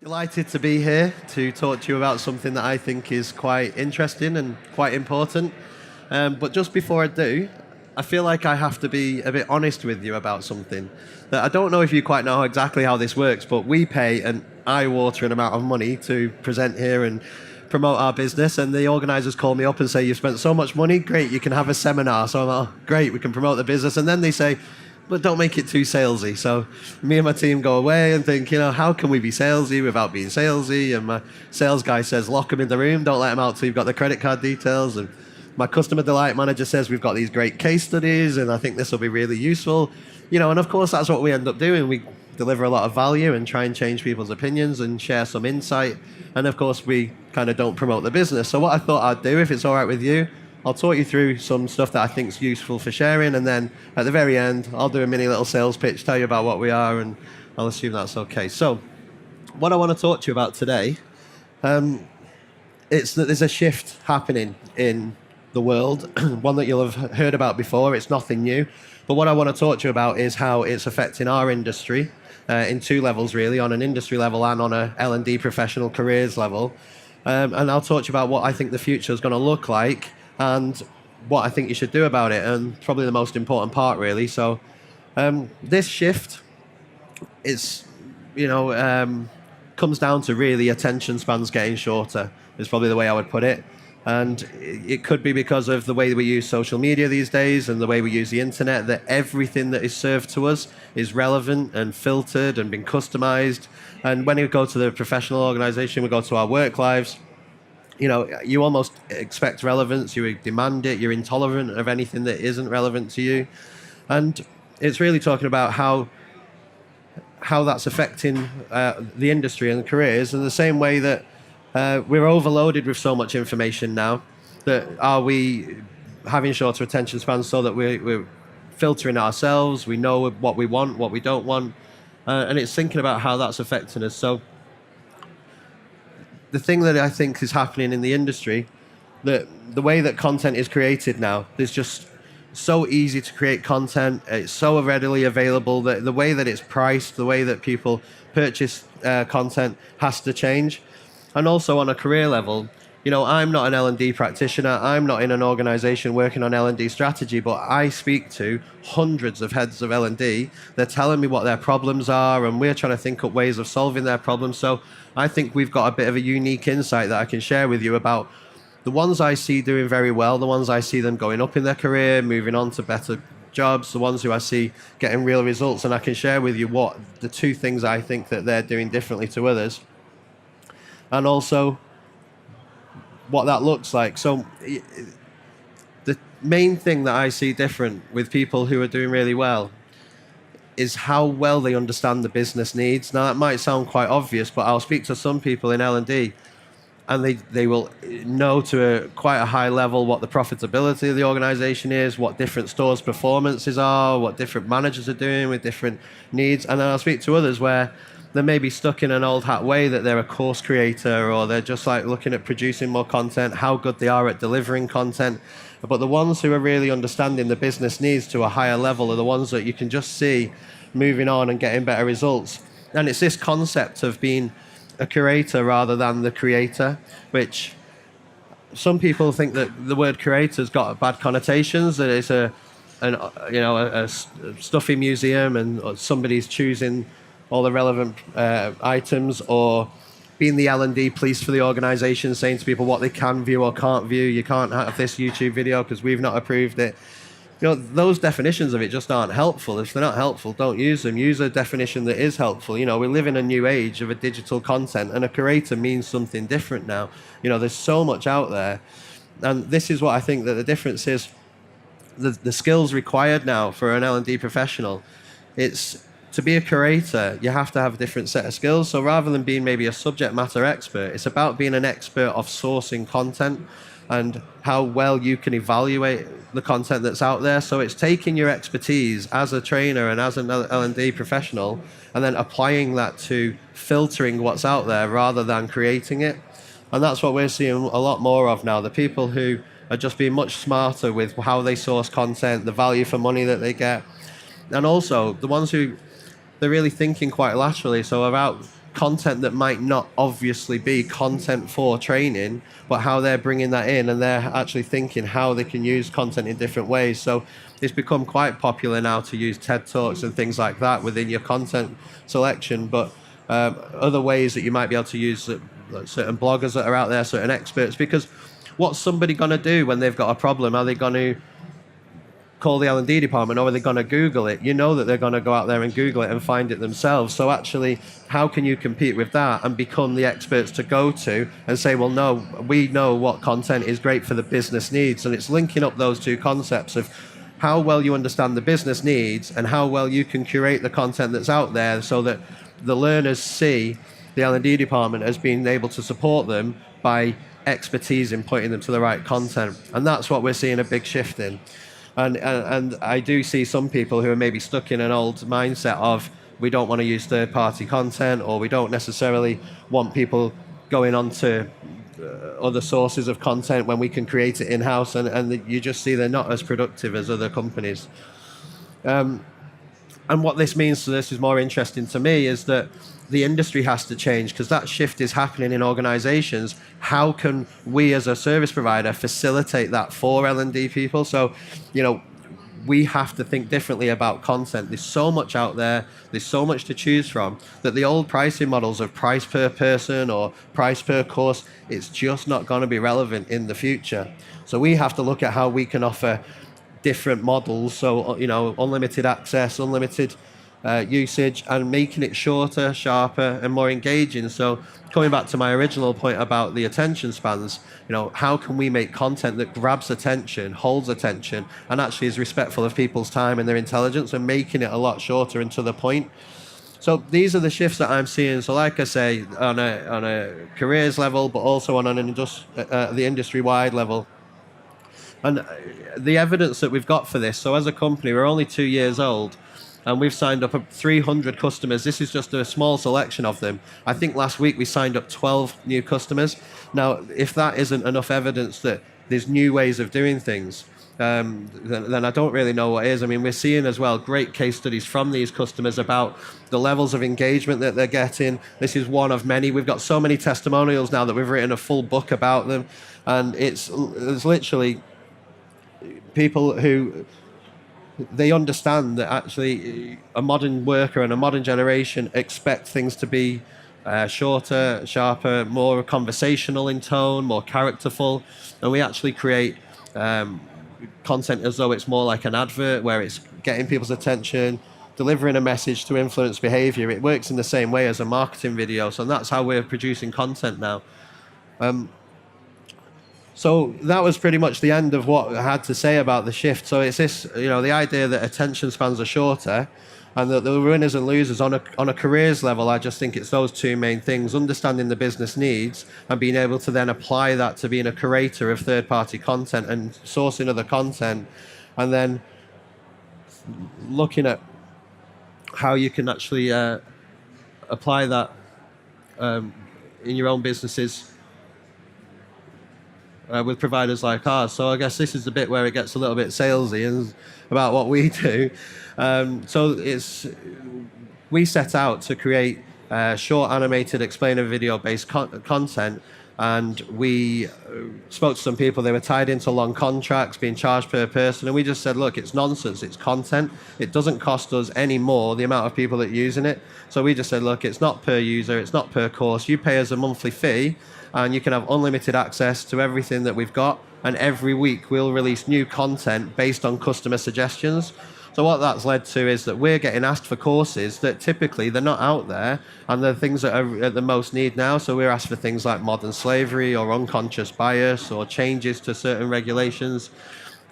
Delighted to be here to talk to you about something that I think is quite interesting and quite important. But just before I do, I feel like I have to be a bit honest with you about something. That I don't know if you quite know exactly how this works, but we pay an eye-watering amount of money to present here and promote our business, and the organisers call me up and say, "You've spent so much money, great, you can have a seminar." So I'm like, "Oh, great, we can promote the business." And then they say, "But don't make it too salesy." So me and my team go away and think, how can we be salesy without being salesy? And my sales guy says, "Lock them in the room, don't let them out till you've got the credit card details." And my customer delight manager says, "We've got these great case studies and I think this will be really useful." And of course that's what we end up doing. We deliver a lot of value and try and change people's opinions and share some insight. And of course we kind of don't promote the business. So what I thought I'd do, if it's all right with you, I'll talk you through some stuff that I think is useful for sharing, and then at the very end, I'll do a mini little sales pitch, tell you about what we are, and I'll assume that's okay. So, what I want to talk to you about today, it's that there's a shift happening in the world, one that you'll have heard about before. It's nothing new, but what I want to talk to you about is how it's affecting our industry in two levels, really, on an industry level and on a L&D professional careers level. And I'll talk to you about what I think the future is going to look like, and what I think you should do about it, and probably the most important part, really. So this shift, it's comes down to really attention spans getting shorter, is probably the way I would put it. And it could be because of the way we use social media these days and the way we use the internet, that everything that is served to us is relevant and filtered and been customized. And when we go to the professional organization, we go to our work lives, you almost expect relevance, you demand it, you're intolerant of anything that isn't relevant to you. And it's really talking about how that's affecting the industry and careers in the same way that we're overloaded with so much information now. That are we having shorter attention spans so that we're filtering ourselves, we know what we want, what we don't want, and it's thinking about how that's affecting us. So the thing that I think is happening in the industry, that the way that content is created now, it's just so easy to create content. It's so readily available that the way that it's priced, the way that people purchase content has to change. And also on a career level, I'm not an L&D practitioner. I'm not in an organization working on L&D strategy, but I speak to hundreds of heads of L&D. They're telling me what their problems are, and we're trying to think up ways of solving their problems. So I think we've got a bit of a unique insight that I can share with you about the ones I see doing very well, the ones I see them going up in their career, moving on to better jobs, the ones who I see getting real results, and I can share with you what the two things I think that they're doing differently to others, and also what that looks like. So the main thing that I see different with people who are doing really well is how well they understand the business needs. Now that might sound quite obvious, but I'll speak to some people in L&D and they will know to quite a high level what the profitability of the organization is, what different stores' performances are, what different managers are doing with different needs. And then I'll speak to others where they may be stuck in an old hat way, that they're a course creator, or they're just like looking at producing more content, how good they are at delivering content. But the ones who are really understanding the business needs to a higher level are the ones that you can just see moving on and getting better results. And it's this concept of being a curator rather than the creator, which some people think that the word creator's got bad connotations, that it's a stuffy museum and somebody's choosing all the relevant items, or being the L&D police for the organisation, saying to people what they can view or can't view. You can't have this YouTube video because we've not approved it. Those definitions of it just aren't helpful. If they're not helpful, don't use them. Use a definition that is helpful. We live in a new age of a digital content, and a curator means something different now. There's so much out there. And this is what I think that the difference is. The skills required now for an L&D professional, it's to be a curator, you have to have a different set of skills. So rather than being maybe a subject matter expert, it's about being an expert of sourcing content and how well you can evaluate the content that's out there. So it's taking your expertise as a trainer and as an L&D professional and then applying that to filtering what's out there rather than creating it. And that's what we're seeing a lot more of now. The people who are just being much smarter with how they source content, the value for money that they get. And also the ones who they're really thinking quite laterally. So about content that might not obviously be content for training, but how they're bringing that in, and they're actually thinking how they can use content in different ways. So it's become quite popular now to use TED Talks and things like that within your content selection, but other ways that you might be able to use certain bloggers that are out there, certain experts, because what's somebody going to do when they've got a problem? Are they going to call the L&D department, or are they going to Google it? You know that they're going to go out there and Google it and find it themselves. So actually, how can you compete with that and become the experts to go to and say, well, no, we know what content is great for the business needs? And it's linking up those two concepts of how well you understand the business needs and how well you can curate the content that's out there so that the learners see the L&D department as being able to support them by expertise in pointing them to the right content. And that's what we're seeing a big shift in. And I do see some people who are maybe stuck in an old mindset of we don't want to use third-party content, or we don't necessarily want people going on to other sources of content when we can create it in-house, and you just see they're not as productive as other companies. And what this means to this is more interesting to me is that the industry has to change, because that shift is happening in organizations. How can we as a service provider facilitate that for L&D people? So, we have to think differently about content. There's so much out there, there's so much to choose from, that the old pricing models of price per person or price per course, it's just not going to be relevant in the future. So we have to look at how we can offer different models, so unlimited access, unlimited usage, and making it shorter, sharper, and more engaging. So coming back to my original point about the attention spans, how can we make content that grabs attention, holds attention, and actually is respectful of people's time and their intelligence, and making it a lot shorter and to the point. So these are the shifts that I'm seeing. So like I say, on a careers level, but also on the industry-wide level. And the evidence that we've got for this, so as a company, we're only 2 years old, and we've signed up 300 customers. This is just a small selection of them. I think last week we signed up 12 new customers. Now, if that isn't enough evidence that there's new ways of doing things, then I don't really know what is. I mean, we're seeing as well great case studies from these customers about the levels of engagement that they're getting. This is one of many. We've got so many testimonials now that we've written a full book about them. And it's literally people who, they understand that actually a modern worker and a modern generation expect things to be shorter, sharper, more conversational in tone, more characterful, and we actually create content as though it's more like an advert, where it's getting people's attention, delivering a message to influence behavior. It works in the same way as a marketing video, so that's how we're producing content now. So that was pretty much the end of what I had to say about the shift. So it's this, the idea that attention spans are shorter, and that the winners and losers on a careers level. I just think it's those two main things: understanding the business needs and being able to then apply that to being a curator of third-party content and sourcing other content, and then looking at how you can actually apply that in your own businesses. With providers like ours. So I guess this is the bit where it gets a little bit salesy and about what we do. We set out to create short animated explainer video based content, and we spoke to some people. They were tied into long contracts, being charged per person, and we just said, look, it's nonsense, it's content. It doesn't cost us any more, the amount of people that are using it. So we just said, look, it's not per user, it's not per course. You pay us a monthly fee, and you can have unlimited access to everything that we've got. And every week we'll release new content based on customer suggestions. So what that's led to is that we're getting asked for courses that typically they're not out there, and they're things that are at the most need now. So we're asked for things like modern slavery or unconscious bias or changes to certain regulations.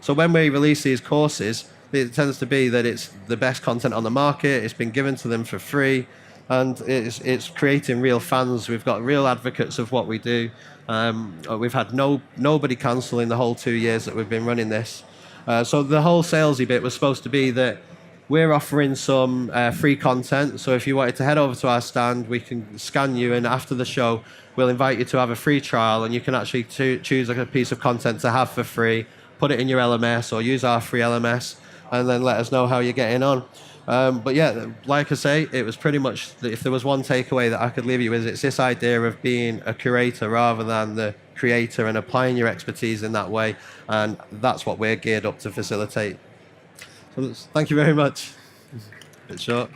So when we release these courses, it tends to be that it's the best content on the market. It's been given to them for free. And it's creating real fans. We've got real advocates of what we do. We've had nobody cancel in the whole 2 years that we've been running this. So the whole salesy bit was supposed to be that we're offering some free content. So if you wanted to head over to our stand, we can scan you, and after the show, we'll invite you to have a free trial, and you can actually choose a piece of content to have for free, put it in your LMS or use our free LMS, and then let us know how you're getting on. But yeah, like I say, it was pretty much, if there was one takeaway that I could leave you with, it's this idea of being a curator rather than the creator and applying your expertise in that way. And that's what we're geared up to facilitate. So thank you very much. Bit short.